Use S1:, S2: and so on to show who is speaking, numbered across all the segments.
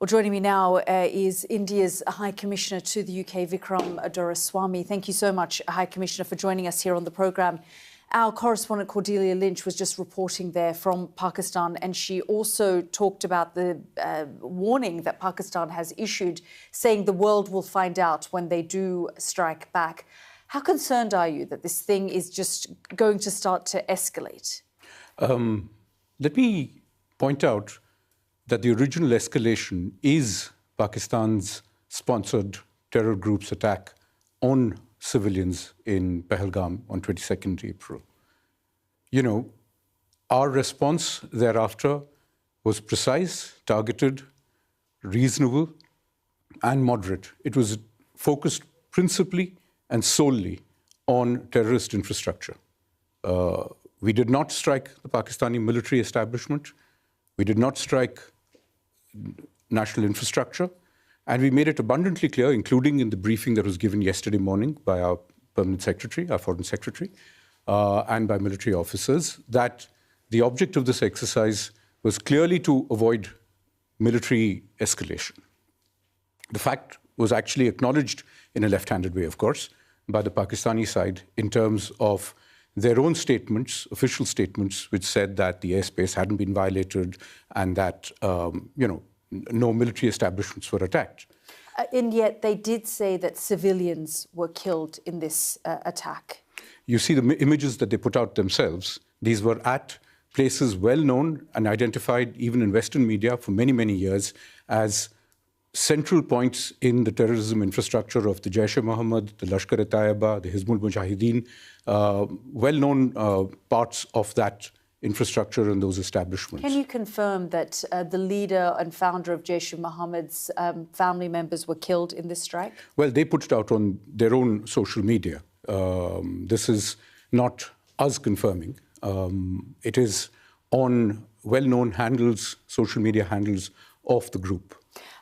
S1: Well, joining me now is India's High Commissioner to the UK, Vikram Doraiswamy. Thank you so much, High Commissioner, for joining us here on the programme. Our correspondent Cordelia Lynch was just reporting there from Pakistan, and she also talked about the warning that Pakistan has issued, saying the world will find out when they do strike back. How concerned are you that this thing is just going to start to escalate?
S2: Let me point out that the original escalation is Pakistan's sponsored terror group's attack on civilians in Pahalgam on 22nd April. You know, our response thereafter was precise, targeted, reasonable, and moderate. It was focused principally and solely on terrorist infrastructure. We did not strike the Pakistani military establishment. We did not strike national infrastructure. And we made it abundantly clear, including in the briefing that was given yesterday morning by our permanent secretary, our foreign secretary, and by military officers, that the object of this exercise was clearly to avoid military escalation. The fact was actually acknowledged in a left-handed way, of course, by the Pakistani side in terms of their own statements, official statements, which said that the airspace hadn't been violated and that, no military establishments were attacked.
S1: And yet they did say that civilians were killed in this attack.
S2: You see the images that they put out themselves. These were at places well known and identified even in Western media for many, many years as central points in the terrorism infrastructure of the Jaish-e-Mohammed, the Lashkar-e-Taiba, the Hizbul Mujahideen, well-known parts of that infrastructure and those establishments.
S1: Can you confirm that the leader and founder of Jaish-e-Mohammed's family members were killed in this strike?
S2: Well, they put it out on their own social media. This is not us confirming. It is on well-known handles, social media handles of the group.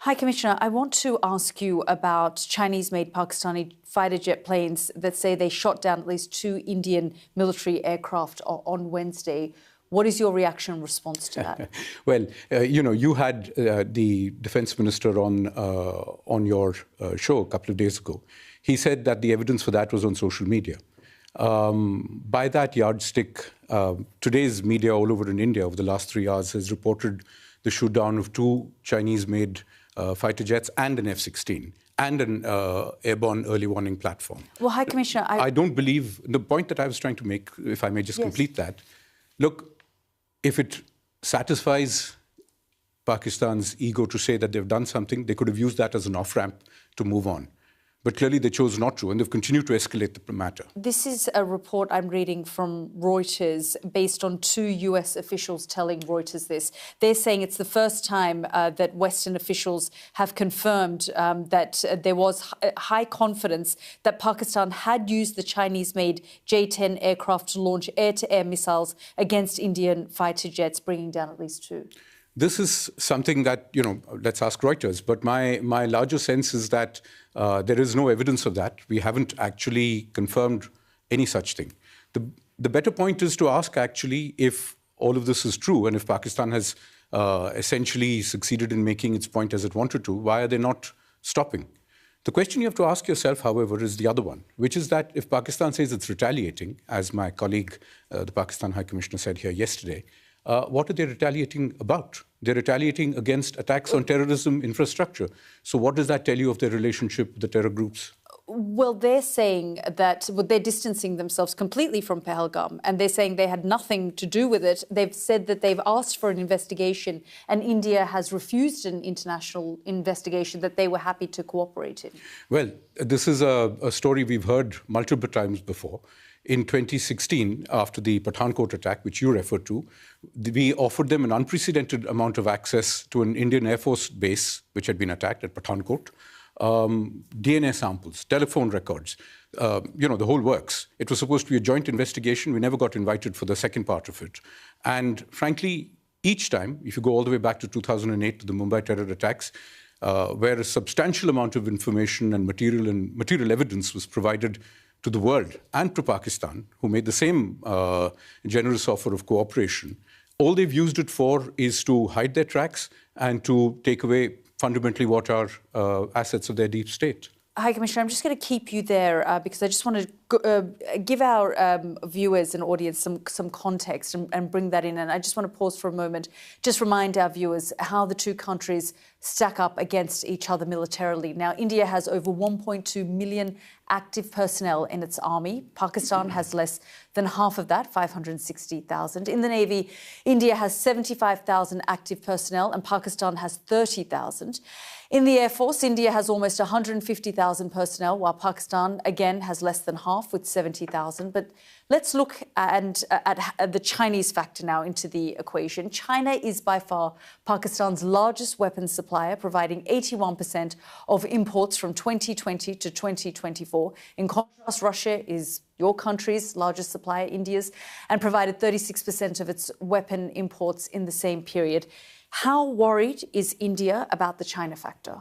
S1: High Commissioner, I want to ask you about Chinese-made Pakistani fighter jet planes that say they shot down at least 2 Indian military aircraft on Wednesday. What is your reaction and response to that?
S2: Well, you had the defense minister on your show a couple of days ago. He said that the evidence for that was on social media. By that yardstick, today's media all over in India over the last 3 hours has reported the shoot down of 2 Chinese-made fighter jets and an F-16 and an airborne early warning platform.
S1: Well, High Commissioner,
S2: I don't believe, the point that I was trying to make, if I may just complete that, look, if it satisfies Pakistan's ego to say that they've done something, they could have used that as an off-ramp to move on. But clearly they chose not to, and they've continued to escalate the matter.
S1: This is a report I'm reading from Reuters based on 2 US officials telling Reuters this. They're saying it's the first time that Western officials have confirmed that there was high confidence that Pakistan had used the Chinese-made J-10 aircraft to launch air-to-air missiles against Indian fighter jets, bringing down at least 2.
S2: This is something that, let's ask Reuters. But my larger sense is that there is no evidence of that. We haven't actually confirmed any such thing. The better point is to ask, actually, if all of this is true and if Pakistan has essentially succeeded in making its point as it wanted to, why are they not stopping? The question you have to ask yourself, however, is the other one, which is that if Pakistan says it's retaliating, as my colleague, the Pakistan High Commissioner, said here yesterday, what are they retaliating about? They're retaliating against attacks on terrorism infrastructure. So what does that tell you of their relationship with the terror groups?
S1: Well, they're saying that they're distancing themselves completely from Pahalgam, and they're saying they had nothing to do with it. They've said that they've asked for an investigation, and India has refused an international investigation that they were happy to cooperate in.
S2: Well, this is a story we've heard multiple times before. In 2016, after the Pathankot attack, which you referred to, we offered them an unprecedented amount of access to an Indian Air Force base, which had been attacked at Pathankot, DNA samples, telephone records, the whole works. It was supposed to be a joint investigation. We never got invited for the second part of it. And frankly, each time, if you go all the way back to 2008 to the Mumbai terror attacks, where a substantial amount of information and material evidence was provided to the world and to Pakistan, who made the same generous offer of cooperation, all they've used it for is to hide their tracks and to take away fundamentally what are assets of their deep state.
S1: High Commissioner, I'm just going to keep you there because I just want to give our viewers and audience some context and bring that in. And I just want to pause for a moment, just remind our viewers how the two countries stack up against each other militarily. Now, India has over 1.2 million active personnel in its army. Pakistan has less than half of that, 560,000. In the Navy, India has 75,000 active personnel and Pakistan has 30,000. In the Air Force, India has almost 150,000 personnel, while Pakistan, again, has less than half with 70,000. But let's look at the Chinese factor now into the equation. China is by far Pakistan's largest weapons supplier, providing 81% of imports from 2020 to 2024. In contrast, Russia is your country's largest supplier, India's, and provided 36% of its weapon imports in the same period. How worried is India about the China factor?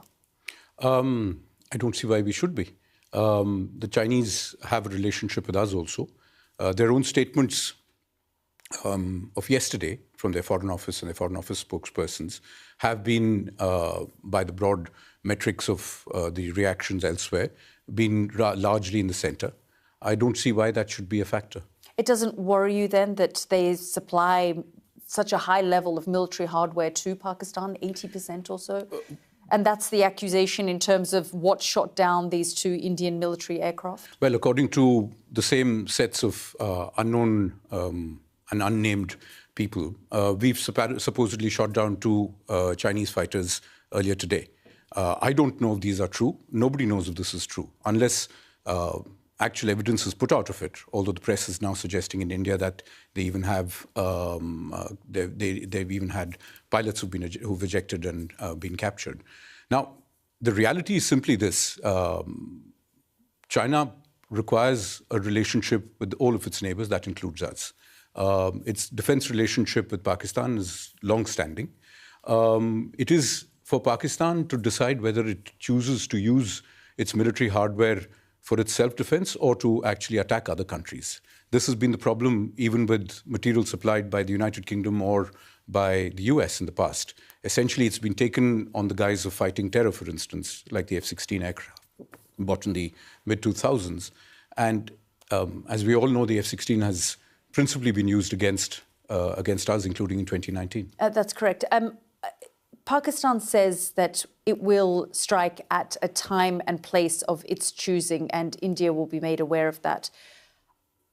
S2: I don't see why we should be. The Chinese have a relationship with us also. Their own statements of yesterday from their Foreign Office and their Foreign Office spokespersons have been, by the broad metrics of the reactions elsewhere, been largely in the center. I don't see why that should be a factor.
S1: It doesn't worry you then that they supply such a high level of military hardware to Pakistan, 80% or so? And that's the accusation in terms of what shot down these two Indian military aircraft?
S2: Well, according to the same sets of unknown and unnamed people, we've supposedly shot down two Chinese fighters earlier today. I don't know if these are true. Nobody knows if this is true, unless actual evidence is put out of it, although the press is now suggesting in India that they even have they've even had pilots who've ejected and been captured. Now, the reality is simply this. China requires a relationship with all of its neighbors. That includes us. Its defense relationship with Pakistan is long-standing. It is for Pakistan to decide whether it chooses to use its military hardware for its self-defense or to actually attack other countries. This has been the problem even with material supplied by the United Kingdom or by the US in the past. Essentially, it's been taken on the guise of fighting terror, for instance, like the F-16 aircraft bought in the mid-2000s. And as we all know, the F-16 has principally been used against us, including in 2019.
S1: That's correct. Pakistan says that it will strike at a time and place of its choosing, and India will be made aware of that.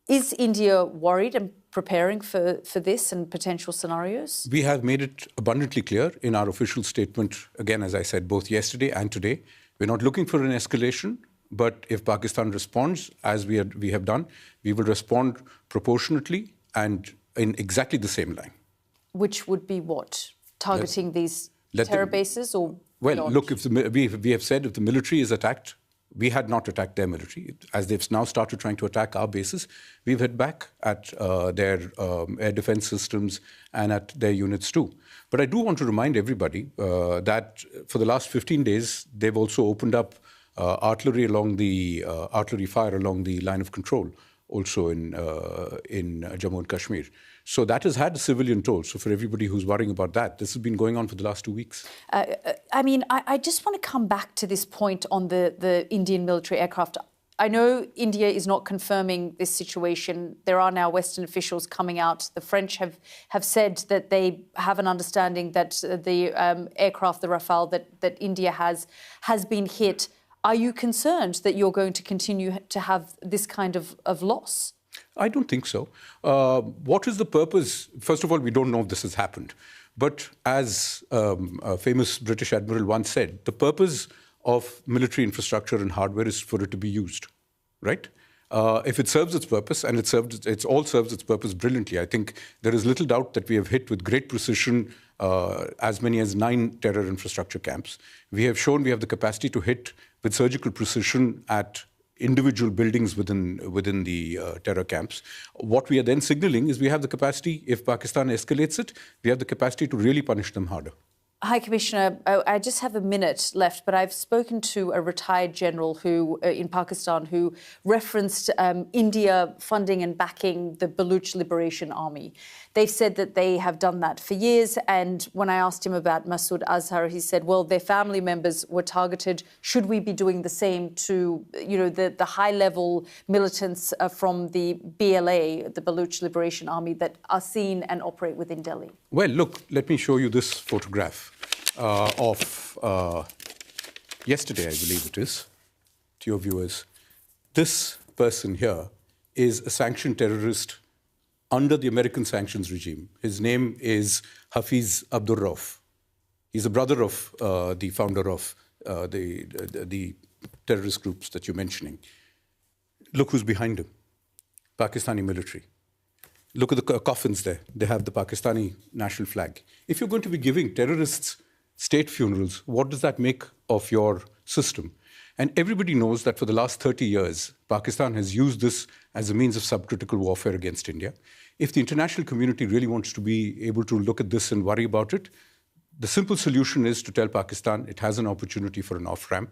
S1: Is India worried and preparing for this and potential scenarios?
S2: We have made it abundantly clear in our official statement, again, as I said, both yesterday and today. We're not looking for an escalation, but if Pakistan responds, as we have done, we will respond proportionately and in exactly the same line.
S1: Which would be what? Targeting these terror bases or
S2: Well,
S1: beyond?
S2: look, we have said if the military is attacked, we had not attacked their military. As they've now started trying to attack our bases, we've hit back at their air defense systems and at their units too. But I do want to remind everybody that for the last 15 days, they've also opened up artillery fire along the line of control, also in Jammu and Kashmir. So that has had a civilian toll. So for everybody who's worrying about that, this has been going on for the last 2 weeks.
S1: I just want to come back to this point on the Indian military aircraft. I know India is not confirming this situation. There are now Western officials coming out. The French have said that they have an understanding that the aircraft, the Rafale that India has been hit. Are you concerned that you're going to continue to have this kind of loss?
S2: I don't think so. What is the purpose? First of all, we don't know if this has happened. But as a famous British admiral once said, the purpose of military infrastructure and hardware is for it to be used, right? If it serves its purpose, and it all serves its purpose brilliantly, I think there is little doubt that we have hit with great precision as many as 9 terror infrastructure camps. We have shown we have the capacity to hit with surgical precision at individual buildings within the terror camps. What we are then signaling is we have the capacity, if Pakistan escalates it, we have the capacity to really punish them harder.
S1: High Commissioner, I just have a minute left, but I've spoken to a retired general who, in Pakistan, who referenced India funding and backing the Baluch Liberation Army. They've said that they have done that for years. And when I asked him about Masood Azhar, he said, well, their family members were targeted. Should we be doing the same to, the high-level militants from the BLA, the Baluch Liberation Army, that are seen and operate within Delhi?
S2: Well, look, let me show you this photograph of yesterday, I believe it is, to your viewers. This person here is a sanctioned terrorist under the American sanctions regime. His name is Hafiz Abdur Rauf. He's a brother of the founder of the terrorist groups that you're mentioning. Look who's behind him, Pakistani military. Look at the coffins there. They have the Pakistani national flag. If you're going to be giving terrorists state funerals, what does that make of your system? And everybody knows that for the last 30 years, Pakistan has used this as a means of subcritical warfare against India. If the international community really wants to be able to look at this and worry about it, the simple solution is to tell Pakistan it has an opportunity for an off-ramp.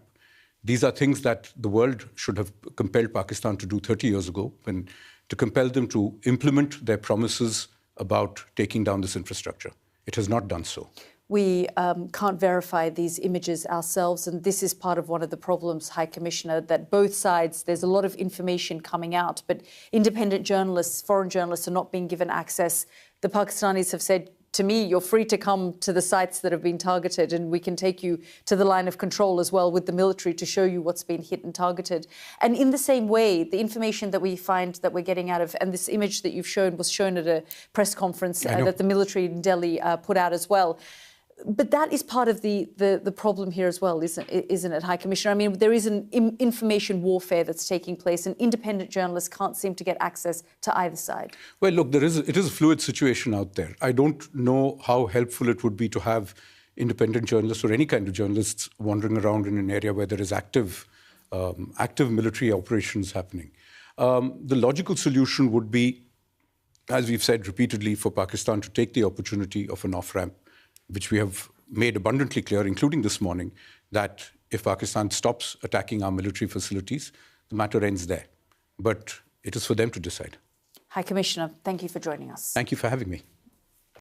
S2: These are things that the world should have compelled Pakistan to do 30 years ago, and to compel them to implement their promises about taking down this infrastructure. It has not done so.
S1: We can't verify these images ourselves, and this is part of one of the problems, High Commissioner, that both sides, there's a lot of information coming out, but independent journalists, foreign journalists are not being given access. The Pakistanis have said to me, you're free to come to the sites that have been targeted, and we can take you to the line of control as well with the military to show you what's been hit and targeted. And in the same way, the information that we find that we're getting out of, and this image that you've shown was shown at a press conference that the military in Delhi put out as well. But that is part of the problem here as well, isn't it, High Commissioner? I mean, there is an information warfare that's taking place, and independent journalists can't seem to get access to either side.
S2: Well, look, it is a fluid situation out there. I don't know how helpful it would be to have independent journalists or any kind of journalists wandering around in an area where there is active military operations happening. The logical solution would be, as we've said repeatedly, for Pakistan to take the opportunity of an off-ramp, which we have made abundantly clear, including this morning, that if Pakistan stops attacking our military facilities, the matter ends there. But it is for them to decide.
S1: High Commissioner, thank you for joining us.
S2: Thank you for having me.